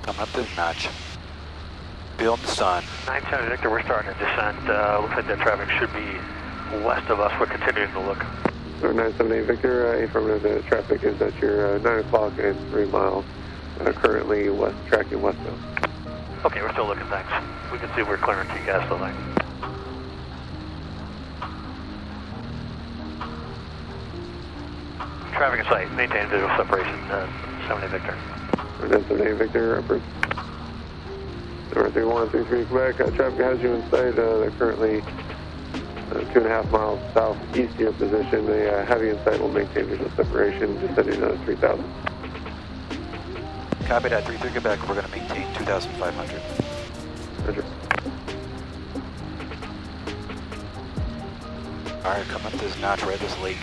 Coming up this notch. Feeling the sun. 910 Victor, we're starting to descend. Looks like that traffic should be west of us. We're continuing to look. 978 Victor, affirmative, the traffic is at your 9 o'clock and 3 miles. Currently west, tracking westbound. Okay, we're still looking, thanks. We can see we're clearing T-gas, so thanks. Traffic in sight, maintain visual separation, 70 Victor. 978 Victor, approved. Number 3133 Quebec, traffic has you in sight. They're currently 2.5 miles southeast of your position. The heavy in sight will maintain visual separation, descending 3,000. Copy that, 33 Quebec, we're going to maintain 2,500. Roger. Alright, coming up this notch, right at this lake.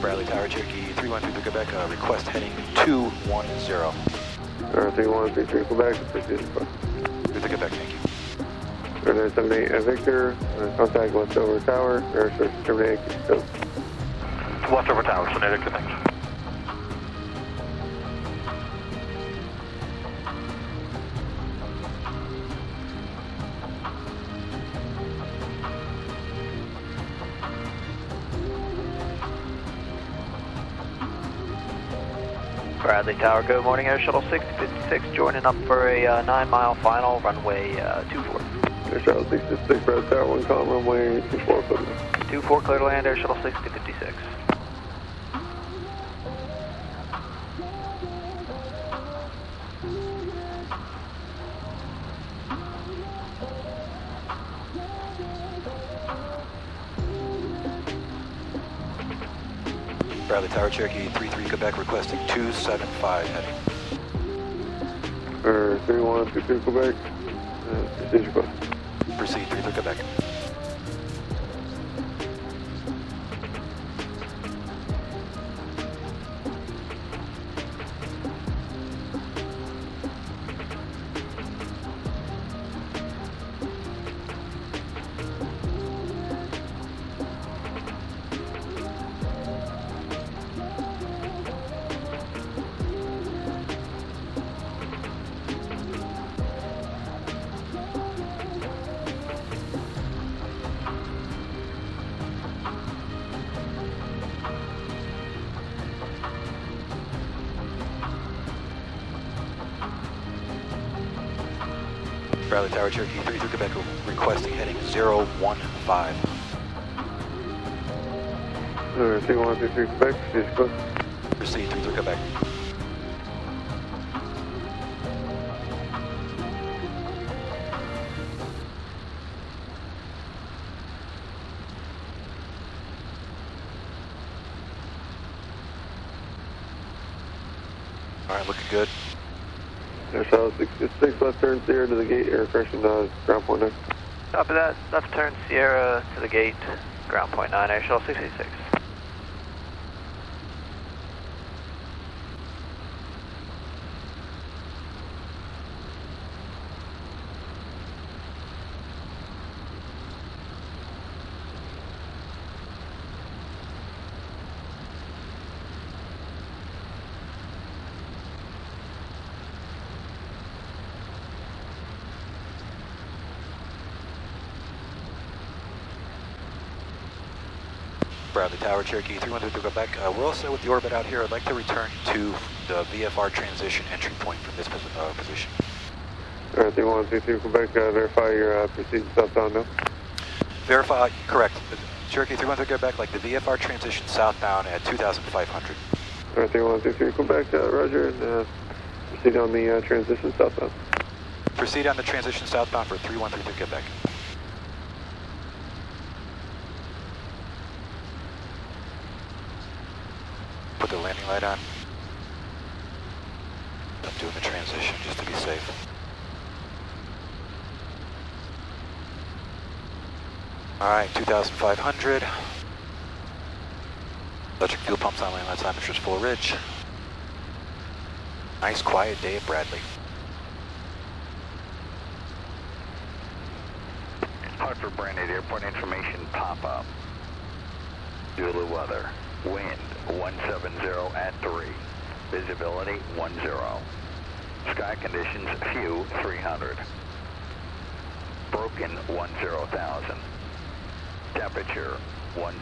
Bradley Tower, Cherokee 313 Quebec, request heading 210. 3133 Quebec, proceed to request. 33 Quebec, thank you. 978 Victor, contact Westover Tower, air source terminate, go. Westover Tower, 70 Victor, thanks. Bradley Tower, good morning, Air Shuttle 6056, joining up for a 9-mile final, runway 24. Air Shuttle 666, Bradley Tower, 1 call, runway 24, clear. 24, clear to land, Air Shuttle 6056. Bradley Tower, Cherokee 33 Quebec, requesting 275 heading. 3122 Quebec, proceed request. Proceed, 33 Quebec. Bradley Tower, Cherokee 33 Quebec, requesting heading 015. 3123 Quebec, proceed request. Proceed, 33 Quebec. Alright, looking good. Air Shuttle 666, left turn Sierra to the gate, air correction, ground point 9. Copy that, left turn Sierra to the gate, ground point 9, Air Shuttle 666. Bradley Tower, Cherokee 313 Quebec. We're all set with the orbit out here. I'd like to return to the VFR transition entry point from this position. 3123 Quebec, verify your proceed southbound now. Verify, correct. Cherokee 313 Quebec, like the VFR transition southbound at 2,500. 3123 Quebec, roger, and proceed on the transition southbound. Proceed on the transition southbound for 3133 Quebec. Put the landing light on. I'm doing the transition just to be safe. Alright, 2,500. Electric fuel pumps on, landing lights on, temperature's full ridge. Nice quiet day at Bradley. Hartford, Brainard Airport information pop-up. Zulu weather. Wind 170 at 3. Visibility 10. Sky conditions few 300. Broken 10,000. Temperature 10.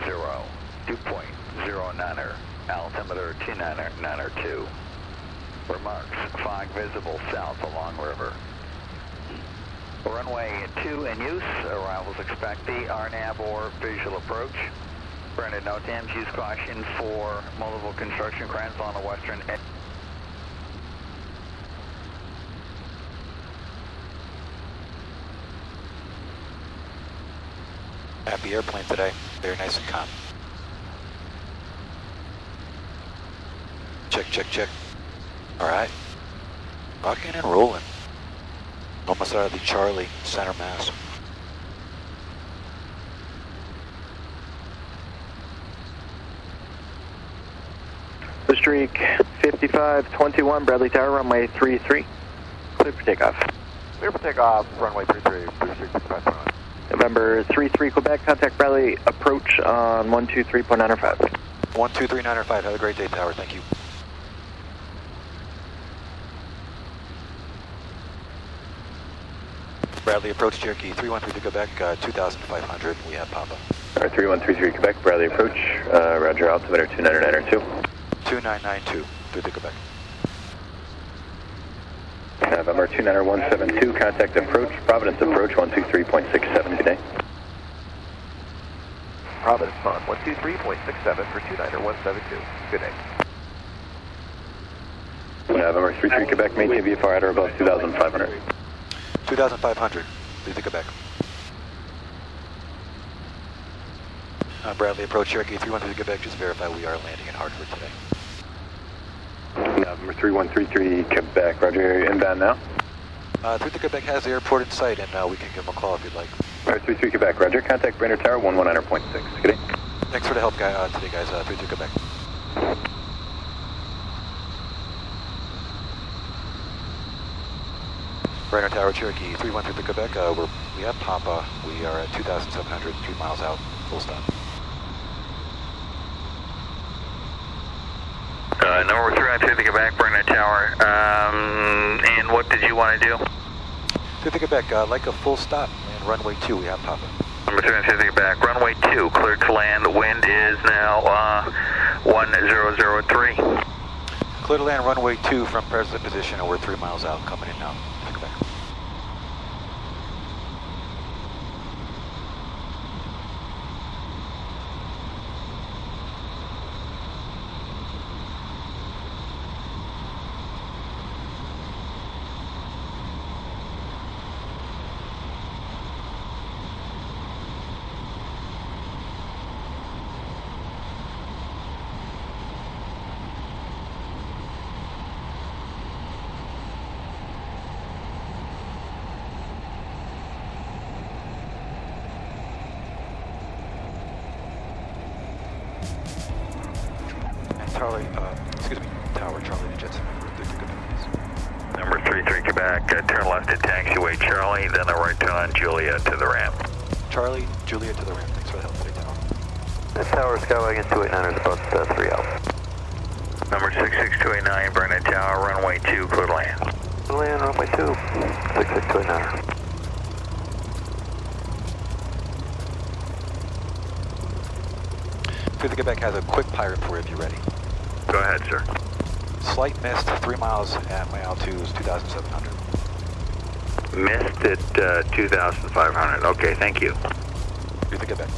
2.09er. Altimeter 299er2. Remarks. Fog visible south along river. Runway 2 in use. Arrivals expect the RNAV or visual approach. Brainard NOTAMs, use caution for multiple construction cranes on the western edge. Happy airplane today. Very nice and calm. Check, check, check. Alright. Rocking and rolling. Almost out of the Charlie center mass. The streak 5521 Bradley Tower, runway 33. Clear for takeoff. Clear for takeoff, runway 33, Blue Streak 5521. November 33 Quebec, contact Bradley approach on 123.95. 123.95, have a great day, Tower, thank you. Bradley approach Cherokee 313 to Quebec, 2,500, we have Papa. 3133 Quebec, Bradley approach, roger, altimeter 299er2. 2992 through the Quebec. November 29172, contact approach, Providence approach 123.67, good day. Providence on 123.67 for 29172. Good day. November 33 Quebec, maintain VFR at or above 2,500. 2,500 through the Quebec. Bradley approach Cherokee 313 to Quebec, just verify we are landing in Hartford today. November 3133 Quebec, roger, inbound now. 33 Quebec has the airport in sight, and we can give them a call if you'd like. 33 Quebec, roger, contact Brainard Tower 119.6, good day. Thanks for the help today, guys. 33 Quebec. Brainard Tower, Cherokee 313 to Quebec. We have Papa. We are at 2,700, 3 miles out. Full stop. Number 313 Quebec, Brainard Tower. And what did you want to do? 3 Quebec, like a full stop. And runway 2, we have Papa. Number 313 Quebec, runway 2, cleared to land. Wind is now 1003. Clear to land runway 2 from present position, and we're 3 miles out, coming in now. 3 Quebec. Charlie, excuse me, Tower, Charlie to Jetson. Number 33 Quebec, turn left at taxiway Charlie, then a right turn on Julia to the ramp. Charlie, Julia to the ramp. Thanks for the help today, Tower. This Tower, Skywagon 289 is about 3 out. Number 66289, Brainard Tower, runway 2, clear to land. Clear land, runway 2, 6629. Through the Quebec has a quick pirate for you if you're ready. Go ahead, sir. Slight mist, 3 miles at my altitude is 2,700. Missed at 2,500. Okay, thank you. Through the Quebec.